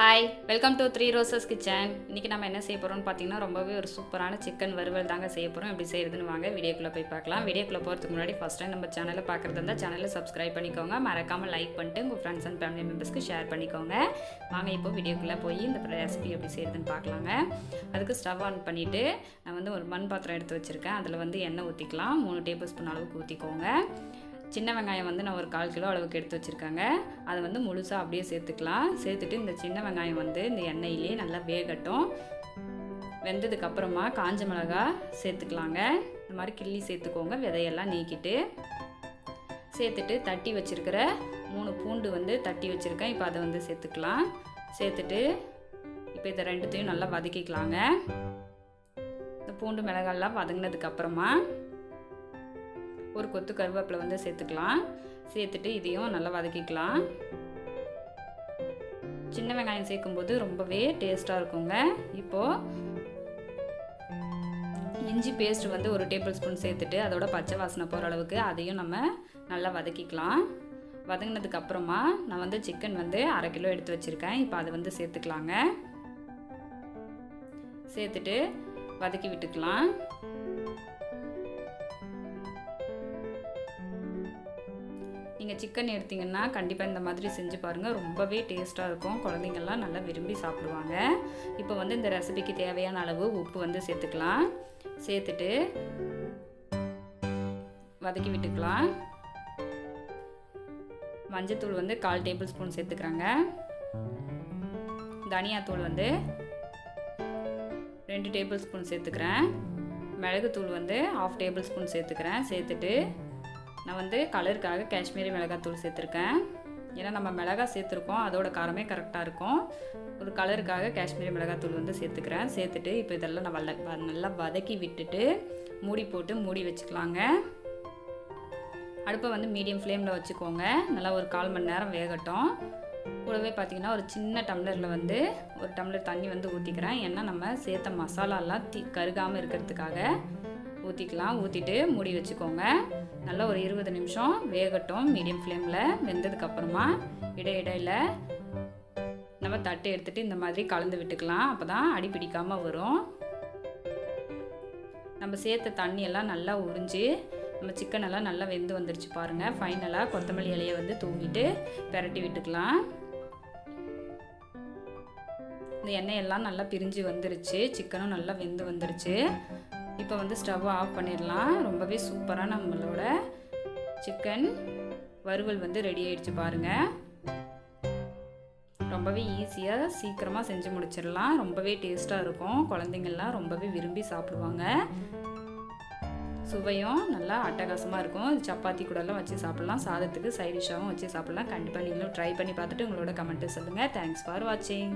Hi, welcome to 3 roses kitchen. இன்றைக்கி நம்ம என்ன செய்ய போகிறோம்னு பார்த்தீங்கன்னா ரொம்பவே ஒரு சூப்பரான சிக்கன் வறுவல் தாங்க செய்ய போகிறோம். எப்படி செய்கிறதுன்னு வாங்க வீடியோக்குள்ளே போய் பார்க்கலாம். வீடியோக்குள்ளே போகிறதுக்கு முன்னாடி ஃபஸ்ட் டைம் நம்ம சேனலை பார்க்குறது இருந்தால் சேனலை சப்ஸ்கிரைப் பண்ணிக்கோங்க. மறக்காமல் லைக் பண்ணிட்டு உங்கள் ஃப்ரெண்ட்ஸ் அண்ட் ஃபேமிலி மெம்பர்ஸ்க்கு ஷேர் பண்ணிக்கோங்க. வாங்க இப்போ வீடியோக்குள்ளே போய் இந்த ரெசிபி எப்படி செய்கிறதுன்னு பார்க்கலாங்க. அதுக்கு ஸ்டவ் ஆன் பண்ணிவிட்டு நான் ஒரு மண் பாத்திரம் எடுத்து வச்சுருக்கேன். அதில் எண்ணெய் ஊற்றிக்கலாம். 3 டேபிள் ஸ்பூன் அளவுக்கு ஊற்றிக்கோங்க. சின்ன வெங்காயம் நான் ஒரு 1/4 கிலோ அளவுக்கு எடுத்து வச்சுருக்கேங்க. அதை முழுசாக அப்படியே சேர்த்துக்கலாம். சேர்த்துட்டு இந்த சின்ன வெங்காயம் இந்த எண்ணெயிலே நல்லா வேகட்டும். வெந்ததுக்கப்புறமா காஞ்ச மிளகா சேர்த்துக்கலாங்க. இந்த மாதிரி கிள்ளி சேர்த்துக்கோங்க, விதையெல்லாம் நீக்கிட்டு. சேர்த்துட்டு தட்டி வச்சுருக்கிற 3 பூண்டு தட்டி வச்சுருக்கேன். இப்போ அதை சேர்த்துக்கலாம். சேர்த்துட்டு இப்போ இதை ரெண்டுத்தையும் நல்லா வதக்கிக்கலாங்க. இந்த பூண்டு மிளகாயெல்லாம் வதங்கினதுக்கப்புறமா ஒரு கொத்து கருவேப்பிலை சேர்த்துக்கலாம். சேர்த்துட்டு இதையும் நல்லா வதக்கிக்கலாம். சின்ன வெங்காயம் சேர்க்கும்போது ரொம்பவே டேஸ்ட்டாக இருக்குங்க. இப்போது இஞ்சி பேஸ்ட் 1 டேபிள் ஸ்பூன் சேர்த்துட்டு அதோட பச்சை வாசனை போகிற அளவுக்கு அதையும் நம்ம நல்லா வதக்கிக்கலாம். வதங்கினதுக்கப்புறமா நான் சிக்கன் 1/2 கிலோ எடுத்து வச்சுருக்கேன். இப்போ அதை சேர்த்துக்கலாங்க. சேர்த்துட்டு வதக்கி விட்டுக்கலாம். நீங்கள் சிக்கன் எடுத்திங்கன்னா கண்டிப்பாக இந்த மாதிரி செஞ்சு பாருங்கள். ரொம்பவே டேஸ்ட்டாக இருக்கும். குழந்தைங்கள்லாம் நல்லா விரும்பி சாப்பிடுவாங்க. இப்போ இந்த ரெசிபிக்கு தேவையான அளவு உப்பு சேர்த்துக்கலாம். சேர்த்துட்டு வதக்கி விட்டுக்கலாம். மஞ்சத்தூள் 1/4 டேபிள் ஸ்பூன் சேர்த்துக்கிறாங்க. தனியாத்தூள் 2 டேபிள் ஸ்பூன் சேர்த்துக்கிறேன். மிளகுத்தூள் 1/2 டேபிள் ஸ்பூன் சேர்த்துக்கிறேன். சேர்த்துட்டு நான் கலருக்காக காஷ்மீரி மிளகாத்தூள் சேர்த்துருக்கேன். ஏன்னா நம்ம மிளகாய் சேர்த்துருக்கோம், அதோட காரமே கரெக்டாக இருக்கும். ஒரு கலருக்காக காஷ்மீரி மிளகாத்தூள் சேர்த்துக்கிறேன். சேர்த்துட்டு இப்போ இதெல்லாம் நான் நல்லா வதக்கி விட்டுட்டு மூடி போட்டு மூடி வச்சுக்கலாங்க. அடுப்பை மீடியம் ஃப்ளேமில் வச்சுக்கோங்க. நல்லா ஒரு 1/4 மணி நேரம் வேகட்டும். கூடவே பார்த்திங்கன்னா ஒரு சின்ன டம்ளரில் 1 டம்ளர் தண்ணி ஊற்றிக்கிறேன். ஏன்னா நம்ம சேர்த்த மசாலாலாம் கருகாமல் இருக்கிறதுக்காக ஊற்றிக்கலாம். ஊற்றிட்டு மூடி வச்சுக்கோங்க. நல்லா ஒரு 20 நிமிஷம் வேகட்டும் மீடியம் ஃப்ளேமில். வெந்ததுக்கப்புறமா இடையில நம்ம தட்டு எடுத்துகிட்டு இந்த மாதிரி கலந்து விட்டுக்கலாம். அப்போ தான் அடி பிடிக்காமல் வரும். நம்ம சேர்த்த தண்ணியெல்லாம் நல்லா உறிஞ்சி நம்ம சிக்கனெல்லாம் நல்லா வெந்து வந்துருச்சு பாருங்கள். ஃபைனலாக கொத்தமல்லி இலையை தூவிட்டு பெரட்டி விட்டுக்கலாம். இந்த எண்ணெயெல்லாம் நல்லா பிரிஞ்சு வந்துருச்சு. சிக்கனும் நல்லா வெந்து வந்துருச்சு. இப்போ ஸ்டவ் ஆஃப் பண்ணிடலாம். ரொம்பவே சூப்பராக நம்மளோட சிக்கன் வறுவல் ரெடி ஆயிடுச்சு பாருங்கள். ரொம்பவே ஈஸியாக சீக்கிரமாக செஞ்சு முடிச்சிடலாம். ரொம்பவே டேஸ்ட்டாக இருக்கும். குழந்தைங்கள்லாம் ரொம்பவே விரும்பி சாப்பிடுவாங்க. சுவையும் நல்லா அட்டகாசமாக இருக்கும். சப்பாத்தி கூடலாம் வச்சு சாப்பிட்லாம். சாதத்துக்கு சைட் டிஷ்ஷாகவும் வச்சு சாப்பிட்லாம். கண்டிப்பாக நீங்களும் ட்ரை பண்ணி பார்த்துட்டு உங்களோட கமெண்ட்டு சொல்லுங்கள். தேங்க்ஸ் ஃபார் வாட்சிங்.